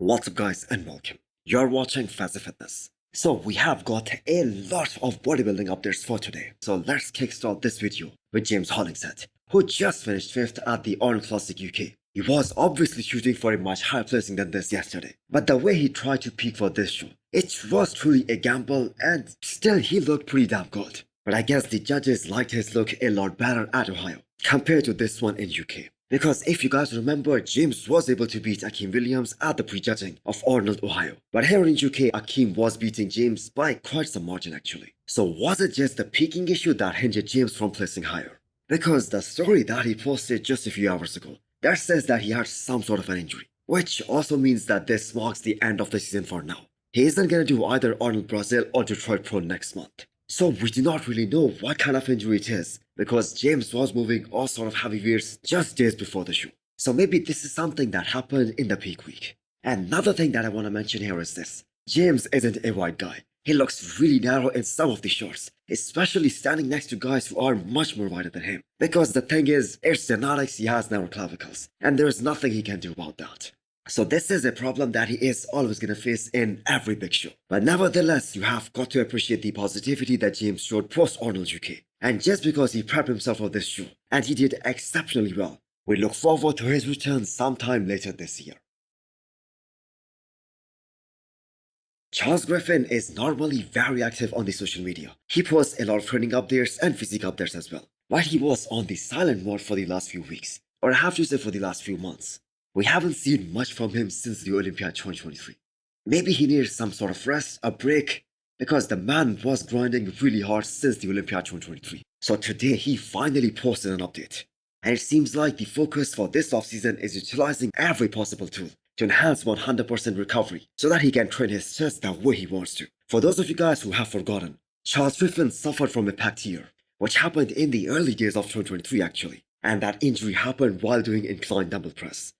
What's up guys and welcome. You're watching Fazi Fitness. So we have got a lot of bodybuilding updates for today. So let's kickstart this video with James Hollingshead, who just finished 5th at the Arnold Classic UK. He was obviously shooting for a much higher placing than this yesterday. But the way he tried to peak for this show, it was truly a gamble and still he looked pretty damn good. But I guess the judges liked his look a lot better at Ohio compared to this one in UK. Because if you guys remember, James was able to beat Akeem Williams at the prejudging of Arnold, Ohio. But here in UK, Akeem was beating James by quite some margin actually. So was it just the peaking issue that hindered James from placing higher? Because the story that he posted just a few hours ago, that says that he had some sort of an injury. Which also means that this marks the end of the season for now. He isn't gonna do either Arnold Brazil or Detroit Pro next month. So we do not really know what kind of injury it is, because James was moving all sort of heavyweights just days before the show. So maybe this is something that happened in the peak week. Another thing that I want to mention here is this. James isn't a wide guy. He looks really narrow in some of the shots, especially standing next to guys who are much more wider than him. Because the thing is, it's genetics, he has narrow clavicles, and there's nothing he can do about that. So this is a problem that he is always going to face in every big show. But nevertheless, you have got to appreciate the positivity that James showed post-Arnold UK. And just because he prepped himself for this show, and he did exceptionally well, we look forward to his return sometime later this year. Charles Griffin is normally very active on the social media. He posts a lot of training updates and physique updates as well. But he was on the silent mode for the last few weeks, or I have to say for the last few months. We haven't seen much from him since the Olympia 2023. Maybe he needed some sort of rest, a break, because the man was grinding really hard since the Olympia 2023. So today he finally posted an update. And it seems like the focus for this offseason is utilizing every possible tool to enhance 100% recovery so that he can train his chest the way he wants to. For those of you guys who have forgotten, Charles Griffin suffered from a pec tear, which happened in the early days of 2023 actually. And that injury happened while doing incline dumbbell press.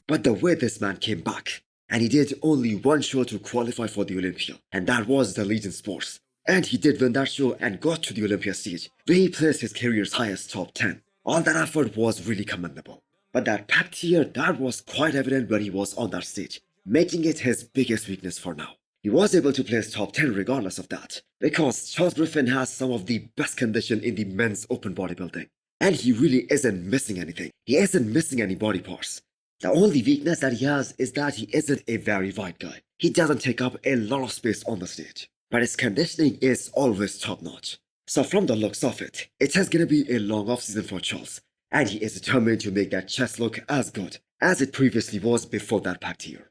But the way this man came back, and he did only one show to qualify for the Olympia, and that was the Legion Sports. And he did win that show and got to the Olympia stage, where he placed his career's highest top 10. All that effort was really commendable. But that pec tear, that was quite evident when he was on that stage, making it his biggest weakness for now. He was able to place top 10 regardless of that, because Charles Griffin has some of the best condition in the men's open bodybuilding. And he really isn't missing anything. He isn't missing any body parts. The only weakness that he has is that he isn't a very wide guy. He doesn't take up a lot of space on the stage. But his conditioning is always top notch. So from the looks of it, it is gonna be a long off season for Charles. And he is determined to make that chest look as good as it previously was before that pec tear.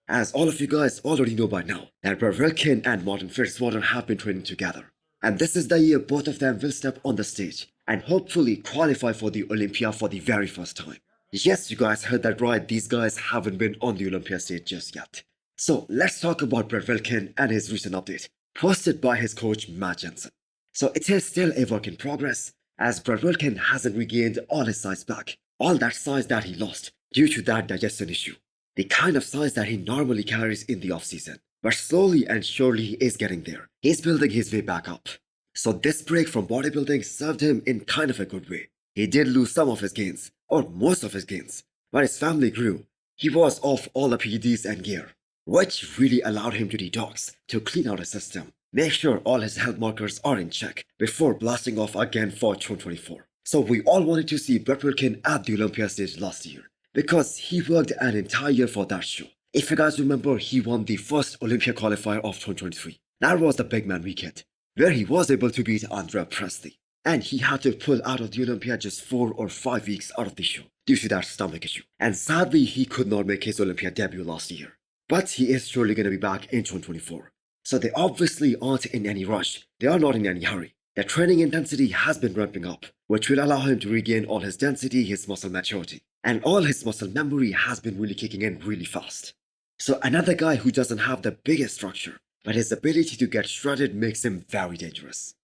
As all of you guys already know by now, that Wilkin and Martin-Fitzwater have been training together. And this is the year both of them will step on the stage and hopefully qualify for the Olympia for the very first time. Yes, you guys heard that right, these guys haven't been on the Olympia stage just yet. So let's talk about Wilkin and his recent update, posted by his coach Matt Jensen. So it is still a work in progress, as Wilkin hasn't regained all his size back, all that size that he lost due to that digestion issue. The kind of size that he normally carries in the off-season. But slowly and surely he is getting there. He's building his way back up. So this break from bodybuilding served him in kind of a good way. He did lose some of his gains, or most of his gains. But his family grew. He was off all the PEDs and gear, which really allowed him to detox, to clean out his system, make sure all his health markers are in check before blasting off again for 2024. So we all wanted to see Wilkin at the Olympia stage last year, because he worked an entire year for that show. If you guys remember, he won the first Olympia qualifier of 2023. That was the big man weekend, where he was able to beat Andrea Presley. And he had to pull out of the Olympia just 4 or 5 weeks out of the show due to that stomach issue. And sadly, he could not make his Olympia debut last year. But he is surely going to be back in 2024. So they obviously aren't in any rush. They are not in any hurry. Their training intensity has been ramping up, which will allow him to regain all his density, his muscle maturity. And all his muscle memory has been really kicking in really fast. So another guy who doesn't have the biggest structure, but his ability to get shredded makes him very dangerous.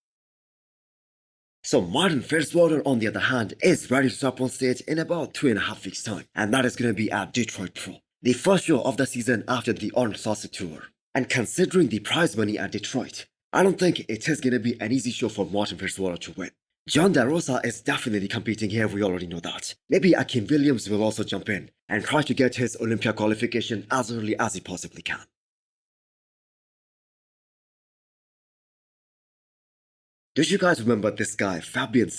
So Martin-Fitzwater on the other hand is ready to step on stage in about 2.5 weeks time, and that is going to be at Detroit Pro, the first show of the season after the Arnold Classic tour. And considering the prize money at Detroit, I don't think it is going to be an easy show for Martin-Fitzwater to win. Jon De La Rosa is definitely competing here, we already know that. Maybe Akeem Williams will also jump in and try to get his Olympia qualification as early as he possibly can. Do you guys remember this guy, Fabian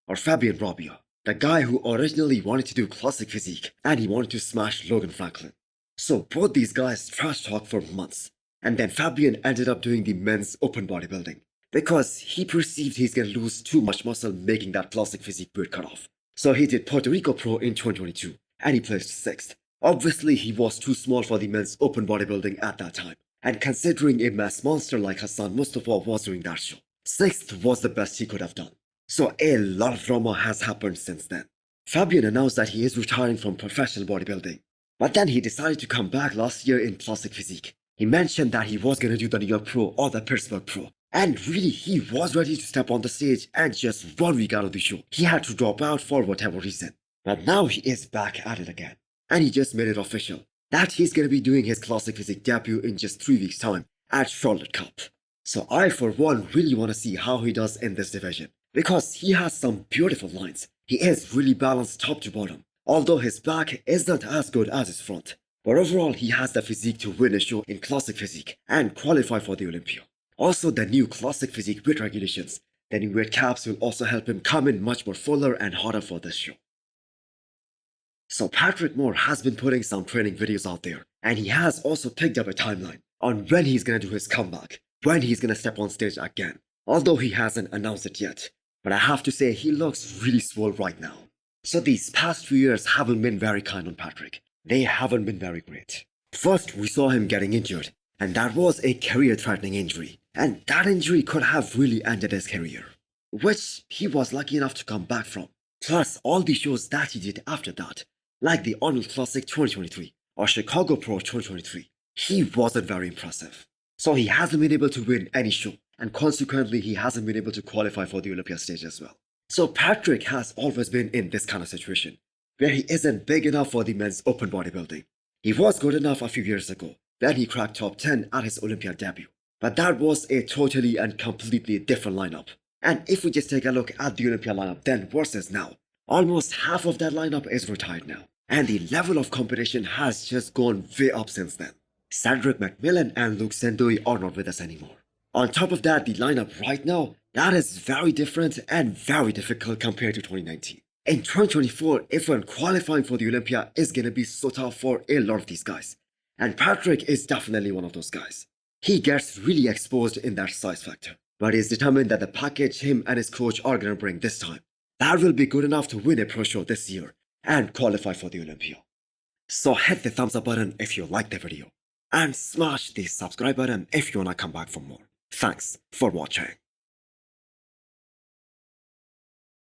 or Fabian Rabia? The guy who originally wanted to do classic physique and he wanted to smash Logan Franklin. So both these guys trash talk for months. And then Fabian ended up doing the men's open bodybuilding because he perceived he's gonna lose too much muscle making that classic physique beard cut off. So he did Puerto Rico Pro in 2022 and he placed 6th. Obviously he was too small for the men's open bodybuilding at that time. And considering a mass monster like Hassan Mustafa was doing that show, 6th was the best he could have done. So a lot of drama has happened since then. Fabian announced that he is retiring from professional bodybuilding. But then he decided to come back last year in classic physique. He mentioned that he was going to do the New York Pro or the Pittsburgh Pro. And really, he was ready to step on the stage, and just 1 week out of the show, he had to drop out for whatever reason. But now he is back at it again. And he just made it official that he's going to be doing his classic physique debut in just 3 weeks' time at Charlotte Cup. So I, for one, really want to see how he does in this division, because he has some beautiful lines. He is really balanced top to bottom, although his back isn't as good as his front. But overall, he has the physique to win a show in classic physique and qualify for the Olympia. Also, the new classic physique weight regulations, the new weight caps will also help him come in much more fuller and harder for this show. So Patrick Moore has been putting some training videos out there, and he has also picked up a timeline on when he's gonna do his comeback, when he's gonna step on stage again, although he hasn't announced it yet. But I have to say, he looks really swole right now. So these past few years haven't been very kind on Patrick. They haven't been very great. First, we saw him getting injured, and that was a career-threatening injury. And that injury could have really ended his career, which he was lucky enough to come back from. Plus, all the shows that he did after that, like the Arnold Classic 2023 or Chicago Pro 2023, he wasn't very impressive. So he hasn't been able to win any show, and consequently he hasn't been able to qualify for the Olympia stage as well. So Patrick has always been in this kind of situation, where he isn't big enough for the men's open bodybuilding. He was good enough a few years ago, then he cracked top 10 at his Olympia debut. But that was a totally and completely different lineup. And if we just take a look at the Olympia lineup then versus now, almost half of that lineup is retired now. And the level of competition has just gone way up since then. Cedric McMillan and Luke Sendoi are not with us anymore. On top of that, the lineup right now, that is very different and very difficult compared to 2019. In 2024, everyone qualifying for the Olympia is gonna be so tough for a lot of these guys. And Patrick is definitely one of those guys. He gets really exposed in that size factor, but he's determined that the package him and his coach are gonna bring this time, that will be good enough to win a pro show this year and qualify for the Olympia. So hit the thumbs up button if you liked the video, and smash the subscribe button if you wanna come back for more. Thanks for watching.